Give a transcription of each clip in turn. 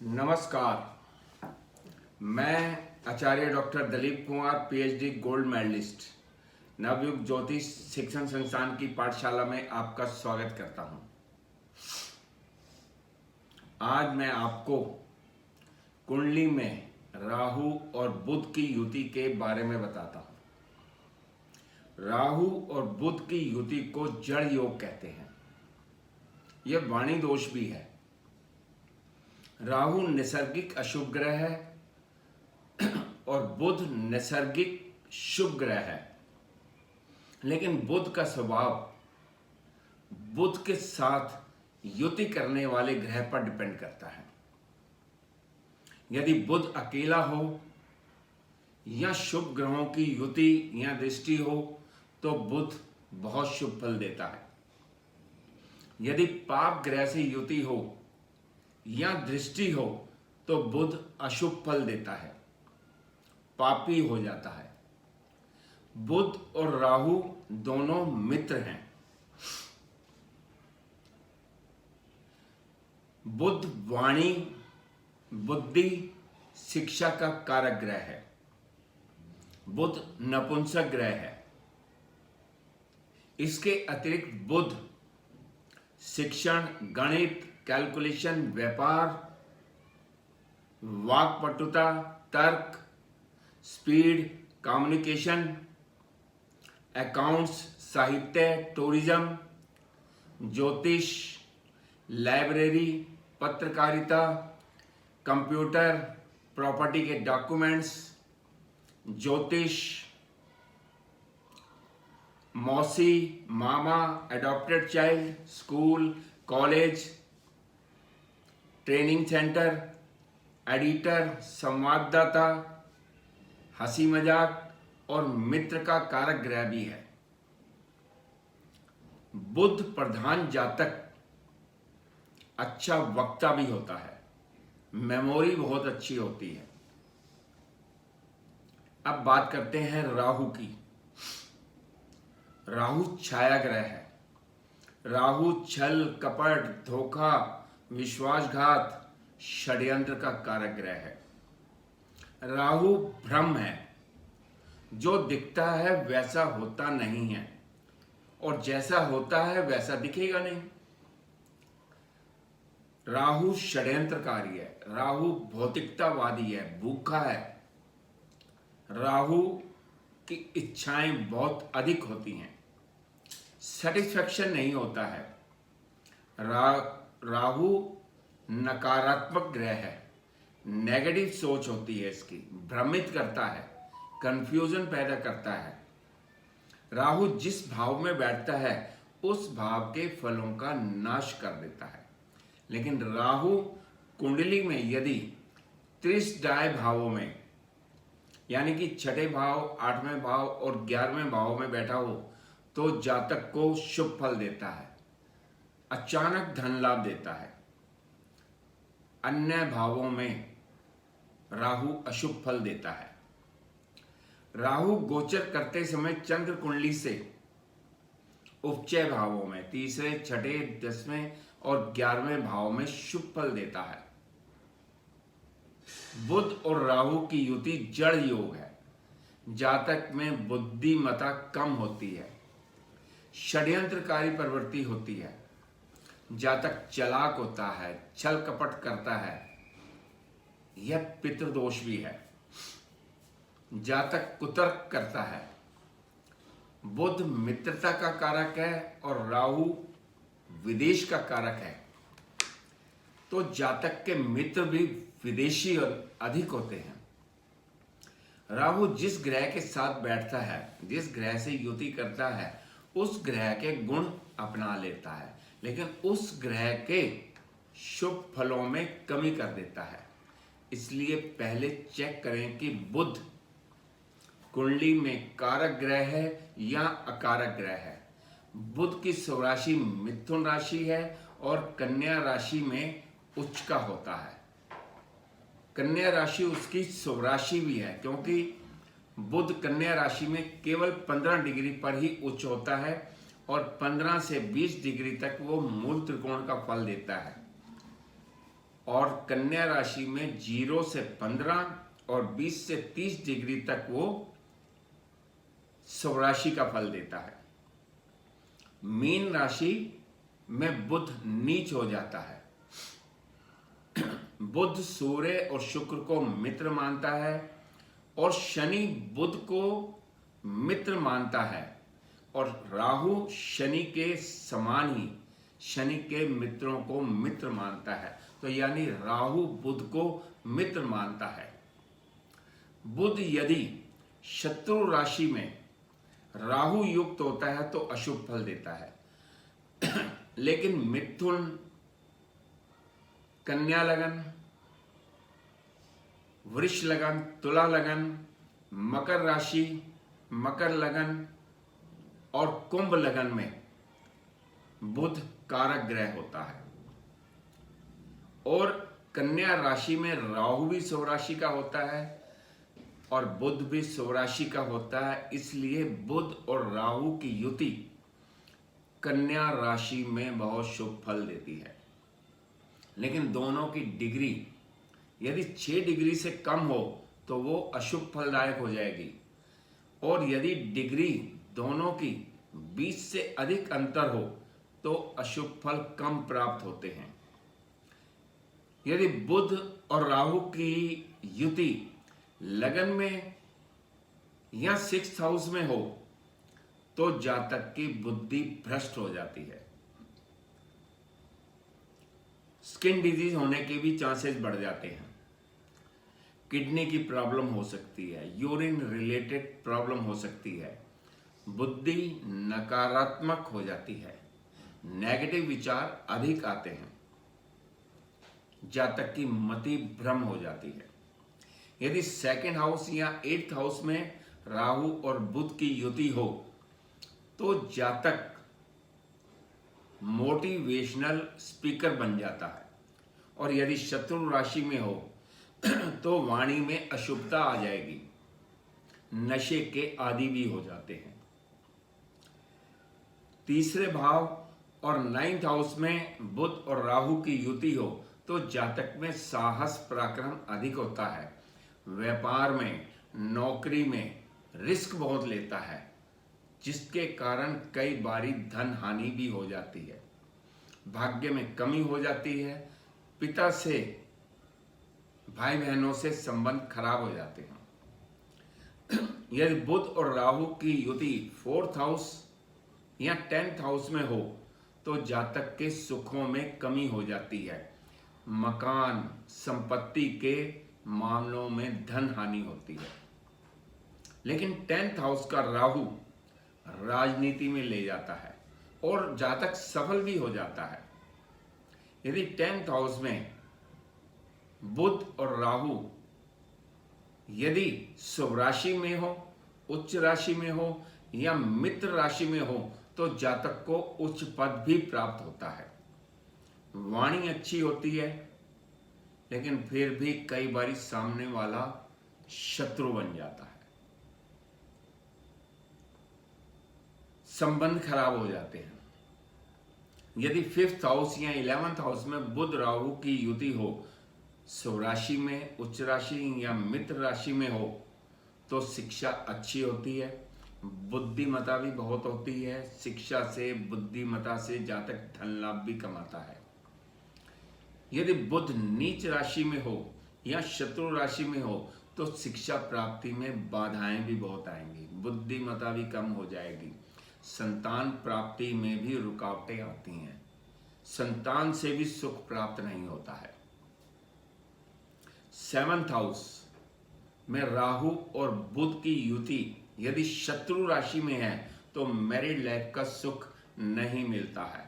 नमस्कार। मैं Acharya doctor Dalip Kumar PhD gold medalist Navyug Jyotish Shikshan संस्थान की पाठशाला में आपका स्वागत करता हूं। आज मैं आपको कुंडली में राहु और बुध की युति के बारे में बताता हूं। राहु और बुध की युति को जड़ योग कहते हैं। यह वाणी दोष भी है। राहु नैसर्गिक अशुभ ग्रह है और बुध नैसर्गिक शुभ ग्रह है, लेकिन बुध का स्वभाव बुध के साथ युति करने वाले ग्रह पर डिपेंड करता है। यदि बुध अकेला हो या शुभ ग्रहों की युति या दृष्टि हो तो बुध बहुत शुभ फल देता है। यदि पाप ग्रह से युति हो या दृष्टि हो तो बुध अशुभ फल देता है, पापी हो जाता है। बुध और राहु दोनों मित्र हैं। बुध वाणी, बुद्धि, शिक्षा का कारक ग्रह है। बुध नपुंसक ग्रह है। इसके अतिरिक्त बुध शिक्षण, गणित, कैलकुलेशन, व्यापार, वाक्पटुता, तर्क, स्पीड, कम्युनिकेशन, अकाउंट्स, साहित्य, टूरिज्म, ज्योतिष, लाइब्रेरी, पत्रकारिता, कंप्यूटर, प्रॉपर्टी के डॉक्यूमेंट्स, ज्योतिष, मौसी, मामा, adopted child, school, college, training centre, editor, संवाददाता, हंसी मजाक और मित्र का कारक ग्रह भी है। बुध प्रधान जातक अच्छा वक्ता भी होता है, मेमोरी बहुत अच्छी होती है। अब बात करते हैं राहु की। राहु छाया ग्रह है। राहु छल, कपट, धोखा, विश्वासघात, षड्यंत्र का कारक ग्रह है। राहु भ्रम है। जो दिखता है वैसा होता नहीं है और जैसा होता है वैसा दिखेगा नहीं। राहु षड्यंत्रकारी है। राहु भौतिकतावादी है, भूखा है। राहु की इच्छाएं बहुत अधिक होती हैं, सेटिस्फैक्शन नहीं होता है। राहु नकारात्मक ग्रह है। नेगेटिव सोच होती है इसकी, भ्रमित करता है, कंफ्यूजन पैदा करता है। राहु जिस भाव में बैठता है उस भाव के फलों का नाश कर देता है। लेकिन राहु कुंडली में यदि त्रिशदाय भावों में, यानी कि छठे भाव, आठवें भाव और 11वें भाव में बैठा हो तो जातक को शुभ फल देता है, अचानक धन लाभ देता है। अन्य भावों में राहु अशुभ फल देता है। राहु गोचर करते समय चंद्र कुंडली से उपचय भावों में, तीसरे, छठे, 10वें और 11वें भाव में शुभ फल देता है। बुध और राहु की युति जड़ योग है। जातक में बुद्धिमत्ता कम होती है, षड्यंत्रकारी प्रवृत्ति होती है। जातक चालाक होता है, छल कपट करता है। यह पितृदोष भी है। जातक कुतर्क करता है। बुध मित्रता का कारक है और राहु विदेश का कारक है, तो जातक के मित्र भी विदेशी और अधिक होते हैं। राहु जिस ग्रह के साथ बैठता है, जिस ग्रह से युति करता है, उस ग्रह के गुण अपना लेता है, लेकिन उस ग्रह के शुभ फलों में कमी कर देता है। इसलिए पहले चेक करें कि बुध कुंडली में कारक ग्रह है या अकारक ग्रह है। बुध की स्वराशि मिथुन राशि है और कन्या राशि में उच्च का होता है। कन्या राशि उसकी स्वराशि भी है, क्योंकि बुध कन्या राशि में केवल 15 डिग्री पर ही उच्च होता है और 15 से 20 डिग्री तक वो मूल त्रिकोण का फल देता है। और कन्या राशि में 0 से 15 और 20 से 30 डिग्री तक वो स्वराशि का फल देता है। मीन राशि में बुध नीच हो जाता है। बुध सूर्य और शुक्र को मित्र मानता है और शनि बुध को मित्र मानता है और राहु शनि के समान ही शनि के मित्रों को मित्र मानता है। तो यानी राहु बुध को मित्र मानता है। बुध यदि शत्रु राशि में राहु युक्त होता है तो अशुभ फल देता है। लेकिन मिथुन, कन्या लगन, वृष लगन, तुला लगन, मकर राशि, मकर लगन और कुंभ लगन में बुध कारक ग्रह होता है। और कन्या राशि में राहु भी स्वराशि का होता है और बुध भी स्वराशि का होता है। इसलिए बुध और राहु की युति कन्या राशि में बहुत शुभ फल देती है। लेकिन दोनों की डिग्री यदि 6 डिग्री से कम हो तो वो अशुभ फलदायक हो जाएगी और यदि डिग्री दोनों की 20 से अधिक अंतर हो तो अशुभ फल कम प्राप्त होते हैं। यदि बुध और राहु की युति लगन में या 6th हाउस में हो तो जातक की बुद्धि भ्रष्ट हो जाती है। स्किन डिजीज होने के भी चांसेस बढ़ जाते हैं। किडनी की प्रॉब्लम हो सकती है, यूरिन रिलेटेड प्रॉब्लम हो सकती है, बुद्धि नकारात्मक हो जाती है, नेगेटिव विचार अधिक आते हैं, जातक की मति भ्रम हो जाती है। यदि 2nd हाउस या 8th हाउस में राहु और बुध की युति हो तो जातक मोटिवेशनल स्पीकर बन जाता है और यदि शत्रु राशि में हो तो वाणी में अशुभता आ जाएगी, नशे के आदी भी हो जाते हैं। 3रे भाव और 9th हाउस में बुध और राहु की युति हो तो जातक में साहस पराक्रम अधिक होता है, व्यापार में, नौकरी में रिस्क बहुत लेता है, जिसके कारण कई बारी धन हानि भी हो जाती है, भाग्य में कमी हो जाती है, पिता से, भाई बहनों से संबंध खराब हो जाते हैं। यदि बुध और राहु की युति 4th हाउस या 10th हाउस में हो तो जातक के सुखों में कमी हो जाती है, मकान संपत्ति के मामलों में धन हानि होती है। लेकिन 10th हाउस का राहु राजनीति में ले जाता है और जातक सफल भी हो जाता है। यदि 10th हाउस में बुध और राहु यदि स्वराशि में हो, उच्च राशि में हो या मित्र राशि में हो तो जातक को उच्च पद भी प्राप्त होता है, वाणी अच्छी होती है, लेकिन फिर भी कई बारी सामने वाला शत्रु बन जाता है, संबंध खराब हो जाते हैं। यदि 5th हाउस या 11th हाउस में बुध राहु की युति हो, स्वराशि में, उच्च राशि या मित्र राशि में हो तो शिक्षा अच्छी होती है, बुद्धिमता भी बहुत होती है। शिक्षा से, बुद्धिमता से जातक धन लाभ भी कमाता है। यदि बुध नीच राशि में हो या शत्रु राशि में हो तो शिक्षा प्राप्ति में बाधाएं भी बहुत आएंगी, बुद्धिमता भी कम हो जाएगी, संतान प्राप्ति में भी रुकावटें आती हैं, संतान से भी सुख प्राप्त नहीं होता है। 7th हाउस में राहु और बुध की युति यदि शत्रु राशि में है तो मैरिड लाइफ का सुख नहीं मिलता है।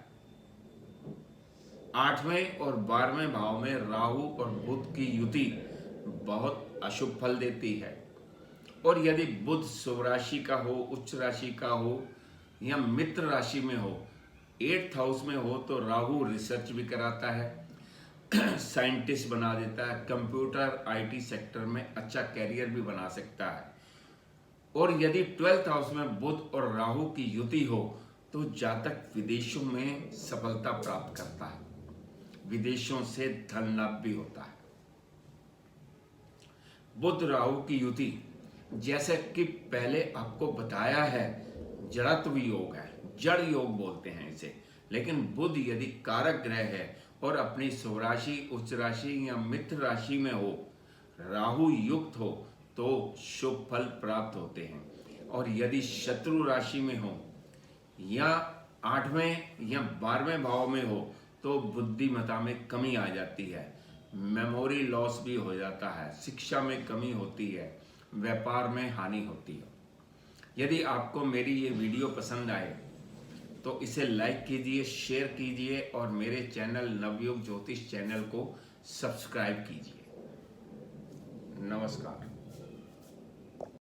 8वें और 12वें भाव में राहु और बुध की युति बहुत अशुभ फल देती है और यदि बुध स्वराशि का हो, उच्च राशि का हो या मित्र राशि में हो, 8th हाउस में हो तो राहु रिसर्च भी कराता है, साइंटिस्ट बना देता है, कंप्यूटर आईटी सेक्टर में अच्छा कैरियर भी बना सकता है। और यदि 12th हाउस में बुध और राहु की युति हो तो जातक विदेशों में सफलता प्राप्त करता है, विदेशों से धन लाभ भी होता है। बुध राहु की युति जैसे कि पहले आपको बताया है, जड़त्व योग है, जड़ योग बोलते हैं इसे। लेकिन बुध यदि कारक ग्रह है और अपनी शुभ राशि, उच्च राशि या मित्र राशि में हो, राहु युक्त हो, तो शुभ फल प्राप्त होते हैं। और यदि शत्रु राशि में हो या 8वें या 12वें भाव में हो तो बुद्धिमत्ता में कमी आ जाती है, मेमोरी लॉस भी हो जाता है, शिक्षा में कमी होती है, व्यापार में हानि होती है। यदि आपको मेरी ये वीडियो पसंद आए तो इसे लाइक कीजिए, शेयर कीजिए और मेरे चैनल नवयुग ज्योतिष चैनल को सब्सक्राइब कीजिए। नमस्कार।